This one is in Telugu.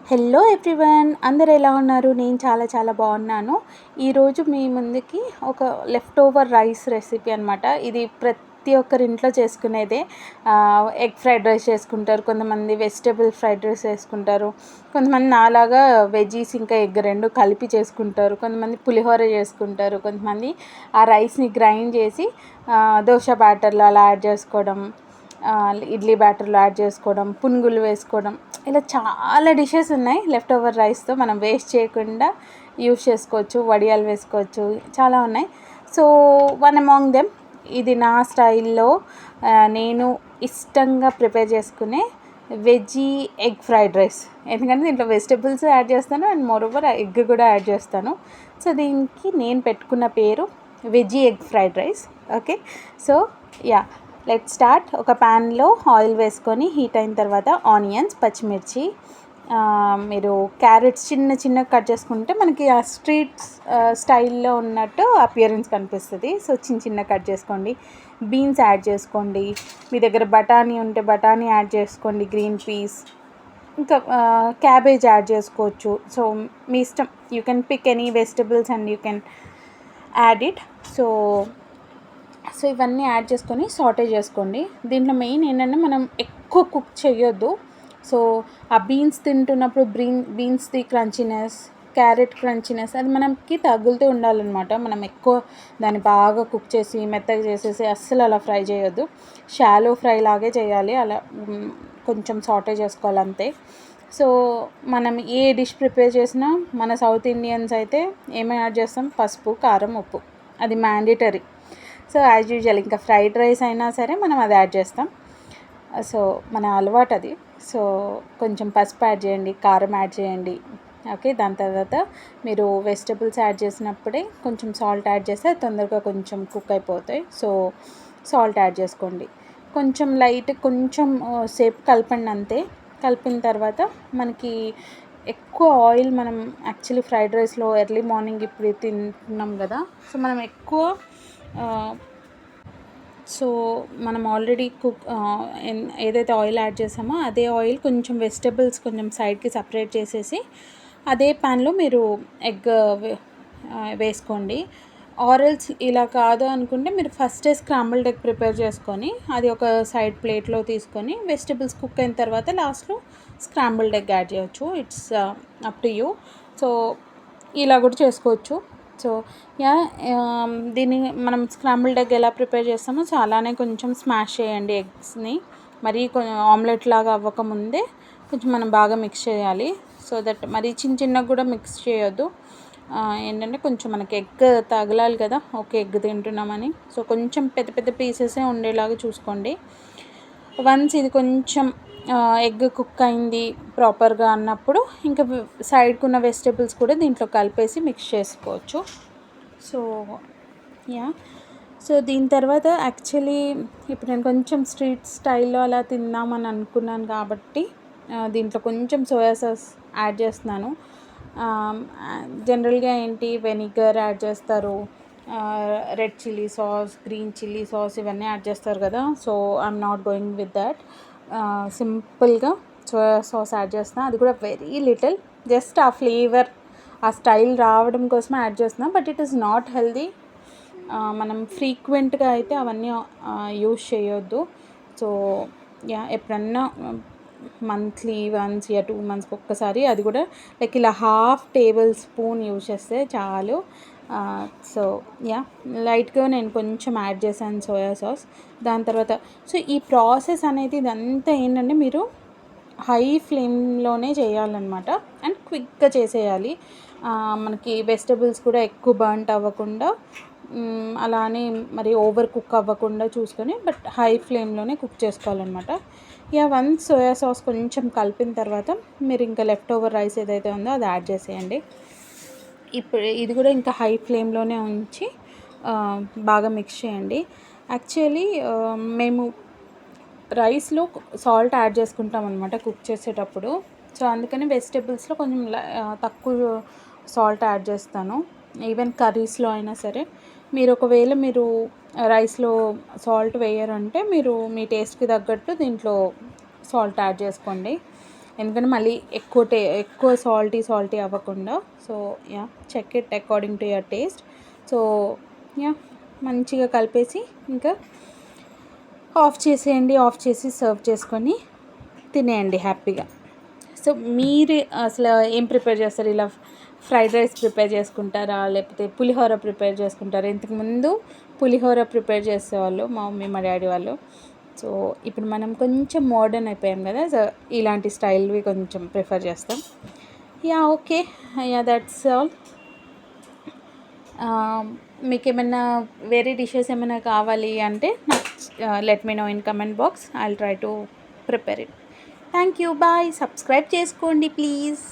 హలో ఎవ్రీవన్, అందరు ఎలా ఉన్నారు? నేను చాలా చాలా బాగున్నాను. ఈరోజు మీ ముందుకి ఒక లెఫ్ట్ ఓవర్ రైస్ రెసిపీ అనమాట. ఇది ప్రతి ఒక్కరి ఇంట్లో చేసుకునేదే. ఎగ్ ఫ్రైడ్ రైస్ చేసుకుంటారు, కొంతమంది వెజిటేబుల్ ఫ్రైడ్ రైస్ చేసుకుంటారు, కొంతమంది నాలాగా వెజీస్ ఇంకా ఎగ్ రెండు కలిపి చేసుకుంటారు, కొంతమంది పులిహోర చేసుకుంటారు, కొంతమంది ఆ రైస్ని గ్రైండ్ చేసి దోశ బ్యాటర్లో అలా యాడ్ చేసుకోవడం, ఇడ్లీ బ్యాటర్లో యాడ్ చేసుకోవడం, పునుగులు వేసుకోవడం, ఇలా చాలా డిషెస్ ఉన్నాయి. లెఫ్ట్ ఓవర్ రైస్తో మనం వేస్ట్ చేయకుండా యూస్ చేసుకోవచ్చు, వడియాలు వేసుకోవచ్చు, చాలా ఉన్నాయి. సో వన్ అమాంగ్ దెమ్ ఇది నా స్టైల్లో నేను ఇష్టంగా ప్రిపేర్ చేసుకునే వెజీ ఎగ్ ఫ్రైడ్ రైస్. ఎందుకంటే దీంట్లో వెజిటబుల్స్ యాడ్ చేస్తాను అండ్ మోర్ ఓవర్ ఎగ్ కూడా యాడ్ చేస్తాను. సో దీనికి నేను పెట్టుకున్న పేరు veggie egg fried rice. Okay, so yeah, let start. ఒక ప్యాన్లో ఆయిల్ వేసుకొని హీట్ అయిన తర్వాత ఆనియన్స్, పచ్చిమిర్చి, మీరు క్యారెట్స్ చిన్న చిన్న కట్ చేసుకుంటే మనకి ఆ స్ట్రీట్ స్టైల్లో ఉన్నట్టు అపియరెన్స్ కనిపిస్తుంది. సో చిన్న చిన్న కట్ చేసుకోండి. బీన్స్ యాడ్ చేసుకోండి. మీ దగ్గర బఠానీ ఉంటే బఠానీ యాడ్ చేసుకోండి, గ్రీన్ పీస్, ఇంకా క్యాబేజ్ యాడ్ చేసుకోవచ్చు. సో మీ ఇష్టం, you can pick any vegetables and you can add it. So ఇవన్నీ యాడ్ చేసుకొని సాటే చేసుకోండి. దీంట్లో మెయిన్ ఏంటంటే మనం ఎక్కువ కుక్ చేయొద్దు. సో ఆ బీన్స్ తింటున్నప్పుడు బీన్స్ది క్రంచీనెస్, క్యారెట్ క్రంచీనెస్ అది మనకి తగులుతూ ఉండాలన్నమాట. మనం ఎక్కువ దాన్ని బాగా కుక్ చేసి మెత్తగా చేసేసి అస్సలు అలా ఫ్రై చేయొద్దు. షాలో ఫ్రై లాగే చేయాలి. అలా కొంచెం సాటే చేసుకోవాలి అంతే. సో మనం ఏ డిష్ ప్రిపేర్ చేసినా మన సౌత్ ఇండియన్స్ అయితే ఏమేమి యాడ్ చేస్తాం? పసుపు, కారం, ఉప్పు, అది మ్యాండేటరీ. సో యాజ్ యూజువల్ ఇంకా ఫ్రైడ్ రైస్ అయినా సరే మనం అది యాడ్ చేస్తాం. సో మన అలవాటు అది. సో కొంచెం పసుపు యాడ్ చేయండి, కారం యాడ్ చేయండి. ఓకే, దాని తర్వాత మీరు వెజిటబుల్స్ యాడ్ చేసినప్పుడే కొంచెం సాల్ట్ యాడ్ చేస్తే తొందరగా కొంచెం కుక్ అయిపోతాయి. సో సాల్ట్ యాడ్ చేసుకోండి. కొంచెం లైట్, కొంచెం సేపు కలపండి అంతే. కలిపిన తర్వాత మనకి ఎక్కువ ఆయిల్, మనం యాక్చువల్లీ ఫ్రైడ్ రైస్లో ఎర్లీ మార్నింగ్ ఇప్పుడు తింటున్నాం కదా, సో మనం ఎక్కువ సో మనం ఆల్రెడీ ఏదైతే ఆయిల్ యాడ్ చేసామో అదే ఆయిల్ కొంచెం వెజిటబుల్స్ కొంచెం సైడ్కి సపరేట్ చేసేసి అదే ప్యాన్లో మీరు ఎగ్ వేసుకోండి. ఆరెల్స్ ఇలా కాదు అనుకుంటే మీరు ఫస్టే స్క్రాంబుల్డ్ ఎగ్ ప్రిపేర్ చేసుకొని అది ఒక సైడ్ ప్లేట్లో తీసుకొని వెజిటబుల్స్ కుక్ అయిన తర్వాత లాస్ట్లో స్క్రాంబుల్డ్ ఎగ్ యాడ్ చేయొచ్చు. It's up to you. So ఇలా కూడా చేసుకోవచ్చు. సో యా, దీన్ని మనం స్క్రాంబుల్డ్ ఎగ్ ఎలా ప్రిపేర్ చేస్తామో సో అలానే కొంచెం స్మాష్ చేయండి ఎగ్స్ని. మరీ కొంచెం ఆమ్లెట్ లాగా అవ్వకముందే కొంచెం మనం బాగా మిక్స్ చేయాలి. సో దట్ మరీ చిన్న చిన్నగా కూడా మిక్స్ చేయొద్దు. ఏంటంటే కొంచెం మనకి ఎగ్ తగలాలి కదా, ఓకే ఎగ్ తింటున్నామని. సో కొంచెం పెద్ద పెద్ద పీసెసే ఉండేలాగా చూసుకోండి. వన్స్ ఇది కొంచెం ఎగ్ కుక్ అయింది ప్రాపర్గా అన్నప్పుడు ఇంకా సైడ్కి ఉన్న వెజిటబుల్స్ కూడా దీంట్లో కలిపేసి మిక్స్ చేసుకోవచ్చు. సో యా, సో దీని తర్వాత యాక్చువల్లీ ఇప్పుడు నేను కొంచెం స్ట్రీట్ స్టైల్లో అలా తిందామని అనుకున్నాను కాబట్టి దీంట్లో కొంచెం సోయా సాస్ యాడ్ చేస్తున్నాను. జనరల్గా ఏంటి, వెనిగర్ యాడ్ చేస్తారు, red chilli sauce, green chilli sauce ఇవన్నీ యాడ్ చేస్తారు కదా. So I'm not going with that. సింపుల్గా సోయా సాస్ యాడ్ చేస్తున్నాను. అది కూడా వెరీ లిటిల్, జస్ట్ ఆ ఫ్లేవర్, ఆ స్టైల్ రావడం కోసం యాడ్ చేస్తున్నాం. But it is not healthy. మనం ఫ్రీక్వెంట్గా అయితే అవన్నీ యూస్ చేయొద్దు. సో యా, ఎప్పుడన్నా మంత్లీ వన్స్ యా 2 monthsకి ఒక్కసారి, అది కూడా లైక్ ఇలా ½ టేబుల్ స్పూన్ యూజ్ చేస్తే చాలు. సో యా, లైట్గా నేను కొంచెం యాడ్ చేశాను సోయా సాస్. దాని తర్వాత సో ఈ ప్రాసెస్ అనేది ఇదంతా ఏంటంటే మీరు హై ఫ్లేమ్లోనే చేయాలన్నమాట అండ్ క్విక్గా చేసేయాలి. మనకి వెజిటబుల్స్ కూడా ఎక్కువ బర్న్ట్ అవ్వకుండా, అలానే మరి ఓవర్ కుక్ అవ్వకుండా చూసుకొని బట్ హై ఫ్లేమ్లోనే కుక్ చేసుకోవాలన్నమాట. ఇక వన్స్ సోయా సాస్ కొంచెం కలిపిన తర్వాత మీరు ఇంకా లెఫ్ట్ ఓవర్ రైస్ ఏదైతే ఉందో అది యాడ్ చేసేయండి. ఇప్పుడు ఇది కూడా ఇంకా హై ఫ్లేమ్లోనే ఉంచి బాగా మిక్స్ చేయండి. యాక్చువల్లీ మేము రైస్లో సాల్ట్ యాడ్ చేసుకుంటాం అనమాట కుక్ చేసేటప్పుడు. సో అందుకని వెజిటబుల్స్లో కొంచెం తక్కువ సాల్ట్ యాడ్ చేస్తాను. ఈవెన్ కర్రీస్లో అయినా సరే మీరు ఒకవేళ మీరు రైస్లో సాల్ట్ వేయరంటే మీరు మీ టేస్ట్కి తగ్గట్టు దీంట్లో సాల్ట్ యాడ్ చేసుకోండి. ఎందుకంటే మళ్ళీ ఎక్కువ సాల్టీ అవ్వకుండా. So yeah, check it according to your taste. So yeah, మంచిగా కలిపేసి ఇంకా ఆఫ్ చేసేయండి. ఆఫ్ చేసి సర్వ్ చేసుకొని తినేయండి హ్యాపీగా. సో మీరు అసలు ఏం ప్రిపేర్ చేస్తారు? ఇలా ఫ్రైడ్ రైస్ ప్రిపేర్ చేసుకుంటారా, లేకపోతే పులిహోర ప్రిపేర్ చేసుకుంటారా? ఇంతకుముందు పులిహోర ప్రిపేర్ చేసేవాళ్ళు మా మమ్మీ మా డాడీ వాళ్ళు. సో ఇప్పుడు మనం కొంచెం మోడర్న్ అయిపోయాం కదా, సో ఇలాంటి స్టైల్వి కొంచెం ప్రిఫర్ చేస్తాం. Yeah okay, yeah that's all. మీకు ఏమైనా వేరే డిషెస్ ఏమైనా కావాలి అంటే let me know in comment box. I will try to prepare it. Thank you, bye. Subscribe చేసుకోండి ప్లీజ్.